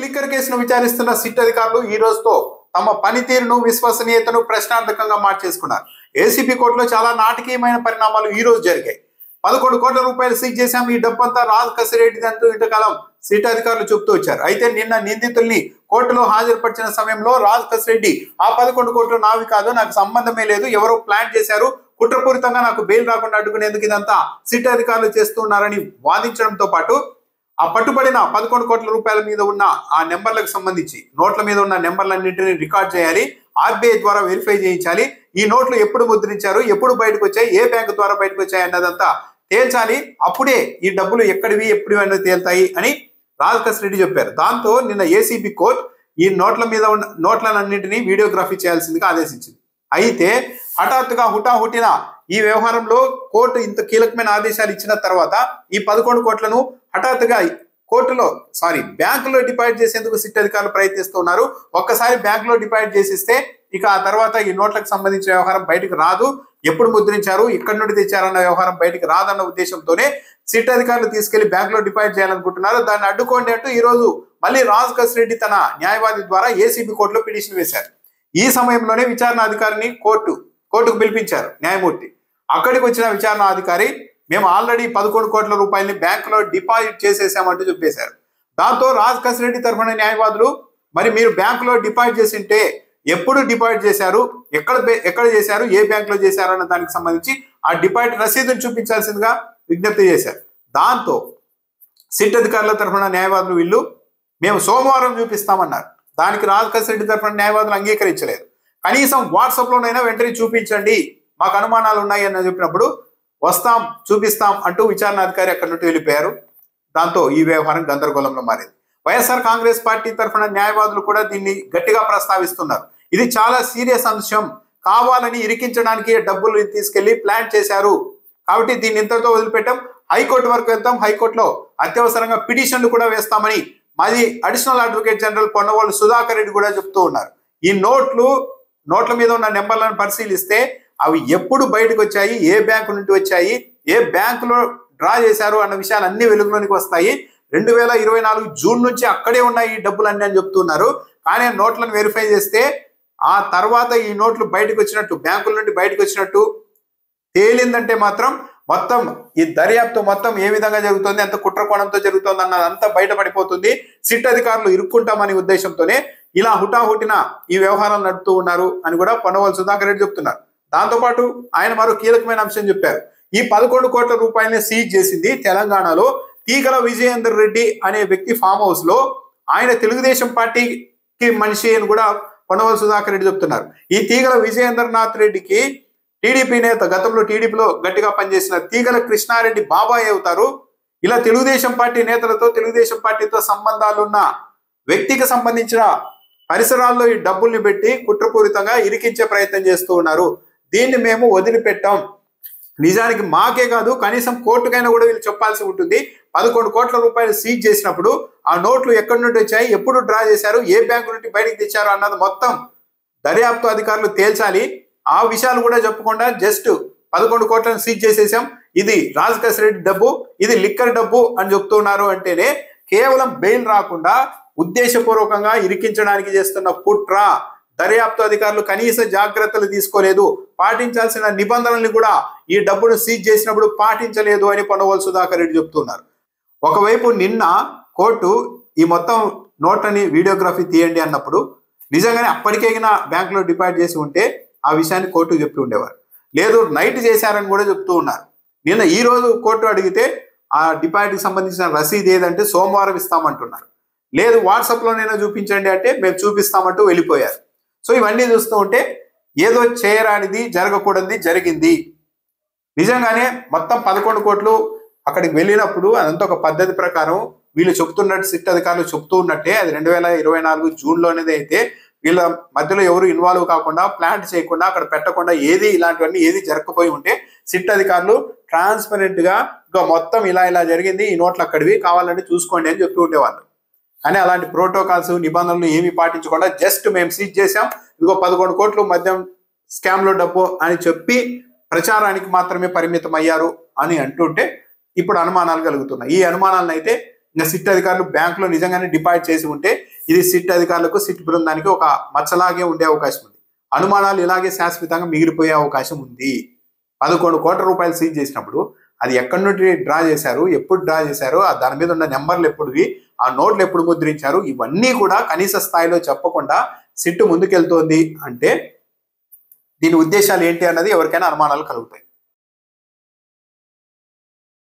Liquor కేసును విచారిస్తున్న SIT అధికారులు ఈ రోజుతో తమ పనితీరును విశ్వసనీయతను ప్రశ్నార్థకంగా మార్చేసుకున్నారు. ఏసీబీ కోర్టులో చాలా నాటకీయమైన పరిణామాలు ఈ రోజు జరిగాయి. 11 కోట్ల రూపాయలు సీజ్ చేశాం, ఈ డబ్బంతా రాజ్ కసిరెడ్డి అంటూ ఇంతకాలం సిట్ అధికారులు చెబుతూ వచ్చారు. అయితే నిన్న నిందితుల్ని కోర్టులో హాజరుపరిచిన సమయంలో రాజ్ కసిరెడ్డి ఆ 11 కోట్లు నావి కాదు, నాకు సంబంధమే లేదు, ఎవరో ప్లాన్ చేశారు, కుట్రపూరితంగా నాకు బెయిల్ రాకుండా అడ్డుకునేందుకు ఇదంతా సిట్ అధికారులు చేస్తున్నారని వాదించడంతో పాటు ఆ పట్టుబడిన 11 కోట్ల రూపాయల మీద ఉన్న ఆ నెంబర్లకు సంబంధించి నోట్ల మీద ఉన్న నెంబర్లన్నింటినీ రికార్డ్ చేయాలి, ఆర్బీఐ ద్వారా వెరిఫై చేయించాలి, ఈ నోట్లు ఎప్పుడు ముద్రించారు, ఎప్పుడు బయటకు వచ్చాయి, ఏ బ్యాంకు ద్వారా బయటకు వచ్చాయి అన్నదంతా తేల్చాలి, అప్పుడే ఈ డబ్బులు ఎక్కడివి ఎప్పుడు అనేది తేల్తాయి అని రాజ్ కసిరెడ్డి చెప్పారు. దాంతో నిన్న ఏసీబీ కోర్టు ఈ నోట్ల మీద ఉన్న నోట్లన్నింటినీ వీడియోగ్రఫీ చేయాల్సిందిగా ఆదేశించింది. అయితే హఠాత్తుగా హుటాహుటిన ఈ వ్యవహారంలో కోర్టు ఇంత కీలకమైన ఆదేశాలు ఇచ్చిన తర్వాత ఈ 11 కోట్లను హఠాత్తుగా బ్యాంకులో డిపాజిట్ చేసేందుకు సిట్ అధికారులు ప్రయత్నిస్తున్నారు. ఒక్కసారి బ్యాంకులో డిపాజిట్ చేసిస్తే ఇక ఆ తర్వాత ఈ నోట్లకు సంబంధించిన వ్యవహారం బయటకు రాదు, ఎప్పుడు ముద్రించారు, ఎక్కడి నుండి తెచ్చారన్న వ్యవహారం బయటకు రాదన్న ఉద్దేశంతోనే సిట్ అధికారులు తీసుకెళ్లి బ్యాంకులో డిపాజిట్ చేయాలనుకుంటున్నారు. దాన్ని అడ్డుకోండి అంటూ ఈ రోజు మళ్ళీ రాజ్ కసిరెడ్డి తన న్యాయవాది ద్వారా ఏసీబీ కోర్టులో పిటిషన్ వేశారు. ఈ సమయంలోనే విచారణ అధికారిని కోర్టుకు పిలిపించారు న్యాయమూర్తి. అక్కడికి వచ్చిన విచారణ అధికారి మేము ఆల్రెడీ 11 కోట్ల రూపాయలని బ్యాంకులో డిపాజిట్ చేసేసామంటూ చెప్పేశారు. దాంతో రాజ్ కసిరెడ్డి తరఫున న్యాయవాదులు మరి మీరు బ్యాంకులో డిపాజిట్ చేసింటే ఎప్పుడు డిపాజిట్ చేశారు, ఎక్కడ చేశారు, ఏ బ్యాంకులో చేశారు అన్న దానికి సంబంధించి ఆ డిపాజిట్ రసీదును చూపించాల్సిందిగా విజ్ఞప్తి చేశారు. దాంతో సిట్ అధికారుల తరఫున న్యాయవాదులు వీళ్ళు మేము సోమవారం చూపిస్తామన్నారు. దానికి రాజ్ కసిరెడ్డి తరఫున న్యాయవాదులు అంగీకరించలేదు. కనీసం వాట్సాప్లోనైనా వెంటనే చూపించండి, మాకు అనుమానాలు ఉన్నాయి అని చెప్పినప్పుడు వస్తాం చూపిస్తాం అంటూ విచారణ అధికారి అక్కడి నుండి వెళ్ళిపోయారు. దాంతో ఈ వ్యవహారం గందరగోళంలో మారింది. వైఎస్ఆర్ కాంగ్రెస్ పార్టీ తరఫున న్యాయవాదులు కూడా దీన్ని గట్టిగా ప్రస్తావిస్తున్నారు. ఇది చాలా సీరియస్ అంశం, కావాలని ఇరికించడానికి డబ్బులు తీసుకెళ్లి ప్లాన్ చేశారు, కాబట్టి దీన్ని ఇంతటితో వదిలిపెట్టాం, హైకోర్టు వరకు వెళ్తాం, హైకోర్టులో అత్యవసరంగా పిటిషన్లు కూడా వేస్తామని మాది additional advocate general Ponnavolu Sudhakar Reddy కూడా చెప్తూ ఉన్నారు. ఈ నోట్ల మీద ఉన్న నెంబర్లను పరిశీలిస్తే అవి ఎప్పుడు బయటకు వచ్చాయి, ఏ బ్యాంకు నుండి వచ్చాయి, ఏ బ్యాంకులో డ్రా చేశారు అన్న విషయాలు అన్ని వెలుగులోనికి వస్తాయి. 2024 జూన్ నుంచి అక్కడే ఉన్నాయి ఈ డబ్బులు అన్ని అని చెప్తున్నారు. కానీ నోట్లను వెరిఫై చేస్తే ఆ తర్వాత ఈ నోట్లు బయటకు వచ్చినట్టు, బ్యాంకుల నుండి బయటకు వచ్చినట్టు తేలిందంటే మాత్రం మొత్తం ఈ దర్యాప్తు మొత్తం ఏ విధంగా జరుగుతుంది, ఎంత కుట్రకోణంతో జరుగుతుంది అన్నదంతా బయటపడిపోతుంది. సిట్ అధికారులు ఇరుక్కుంటామనే ఉద్దేశంతోనే ఇలా హుటాహుటిన ఈ వ్యవహారాలు నడుపుతూ ఉన్నారు అని కూడా పొన్నవోలు సుధాకర్ రెడ్డి చెప్తున్నారు. దాంతోపాటు ఆయన మరో కీలకమైన అంశం చెప్పారు. ఈ 11 కోట్ల రూపాయలని సీజ్ చేసింది తెలంగాణలో తీగల విజయేందర్ రెడ్డి అనే వ్యక్తి ఫామ్ హౌస్ లో, ఆయన తెలుగుదేశం పార్టీకి మనిషి అని కూడా పొన్నవోలు సుధాకర్ రెడ్డి చెప్తున్నారు. ఈ తీగల విజయేంద్రనాథ్ రెడ్డికి టీడీపీ నేత, గతంలో టీడీపీలో గట్టిగా పనిచేసిన తీగల కృష్ణారెడ్డి బాబాయ్ అవుతారు. ఇలా తెలుగుదేశం పార్టీ నేతలతో, తెలుగుదేశం పార్టీతో సంబంధాలున్న వ్యక్తికి సంబంధించిన పరిసరాల్లో ఈ డబ్బుల్ని పెట్టి కుట్రపూరితంగా ఇరికించే ప్రయత్నం చేస్తూ ఉన్నారు. దీన్ని మేము వదిలిపెట్టాం, నిజానికి మాకే కాదు కనీసం కోర్టుకైనా కూడా వీళ్ళు చెప్పాల్సి ఉంటుంది. 11 కోట్ల రూపాయలు సీజ్ చేసినప్పుడు ఆ నోట్లు ఎక్కడి నుండి వచ్చాయి, ఎప్పుడు డ్రా చేశారు, ఏ బ్యాంకు నుండి బయటకు తెచ్చారు అన్నది మొత్తం దర్యాప్తు అధికారులు తేల్చాలి. ఆ విషయాలు కూడా చెప్పకుండా జస్ట్ 11 కోట్లను సీజ్ చేసేసాం, ఇది రాజ్ కసిరెడ్డి డబ్బు, ఇది లిక్కర్ డబ్బు అని చెప్తున్నారు అంటేనే కేవలం బెయిల్ రాకుండా ఉద్దేశపూర్వకంగా ఇరికించడానికి చేస్తున్న కుట్ర. దర్యాప్తు అధికారులు కనీస జాగ్రత్తలు తీసుకోలేదు, పాటించాల్సిన నిబంధనల్ని కూడా ఈ డబ్బును సీజ్ చేసినప్పుడు పాటించలేదు అని పొన్నవోలు సుధాకర్ రెడ్డి చెప్తున్నారు. ఒకవైపు నిన్న కోర్టు ఈ మొత్తం నోట్లని వీడియోగ్రఫీ తీయండి అన్నప్పుడు నిజంగానే అప్పటికేగిన బ్యాంకులో డిపాజిట్ చేసి ఉంటే ఆ విషయాన్ని కోర్టుకు చెప్తూ ఉండేవారు. లేదు నైట్ చేశారని కూడా చెప్తూ ఉన్నారు. నిన్న ఈ రోజు కోర్టు అడిగితే ఆ డిపాజిట్కి సంబంధించిన రసీదు ఏదంటే సోమవారం ఇస్తామంటున్నారు. లేదు వాట్సాప్లోనైనా చూపించండి అంటే మేము చూపిస్తామంటూ వెళ్ళిపోయారు. సో ఇవన్నీ చూస్తూ ఉంటే ఏదో చేయరానిది, జరగకూడనిది జరిగింది. నిజంగానే మొత్తం 11 కోట్లు అక్కడికి వెళ్ళినప్పుడు అదంతా ఒక పద్ధతి ప్రకారం వీళ్ళు చెప్తున్నట్టు, సిట్ అధికారులు చెప్తూ ఉన్నట్టే అది 2024 జూన్లోనేది అయితే వీళ్ళ మధ్యలో ఎవరు ఇన్వాల్వ్ కాకుండా, ప్లాంట్ చేయకుండా, అక్కడ పెట్టకుండా ఏది ఇలాంటివన్నీ ఏది జరగకపోయి ఉంటే సిట్ అధికారులు ట్రాన్స్పరెంట్ గా మొత్తం ఇలా జరిగింది, ఈ నోట్లు అక్కడివి, కావాలంటే చూసుకోండి అని చెప్తూ ఉండేవాళ్ళు. కానీ అలాంటి ప్రోటోకాల్స్, నిబంధనలు ఏమీ పాటించకుండా జస్ట్ మేము సీజ్ చేసాం, ఇదిగో 11 కోట్లు మద్యం స్కామ్ లో డబ్బు అని చెప్పి ప్రచారానికి మాత్రమే పరిమితం అయ్యారు అని అంటుంటే ఇప్పుడు అనుమానాలు కలుగుతున్నాయి. ఈ అనుమానాలను అయితే ఇంకా సిట్ అధికారులు బ్యాంకులో నిజంగానే డిపాజిట్ చేసి ఉంటే ఇది సిట్ అధికారులకు సిట్ బృందానికి ఒక మచ్చలాగే ఉండే అవకాశం ఉంది. అనుమానాలు ఇలాగే శాశ్వతంగా మిగిలిపోయే అవకాశం ఉంది. 11 కోట్ల రూపాయలు సీజ్ చేసినప్పుడు అది ఎక్కడి నుండి డ్రా చేశారు, ఎప్పుడు డ్రా చేశారు, దాని మీద ఉన్న నెంబర్లు ఎప్పుడువి, ఆ నోట్లు ఎప్పుడు ముద్రించారు, ఇవన్నీ కూడా కనీస స్థాయిలో చెప్పకుండా సిట్ ముందుకెళ్తోంది అంటే దీని ఉద్దేశాలు ఏంటి అన్నది ఎవరికైనా అనుమానాలు కలుగుతాయి.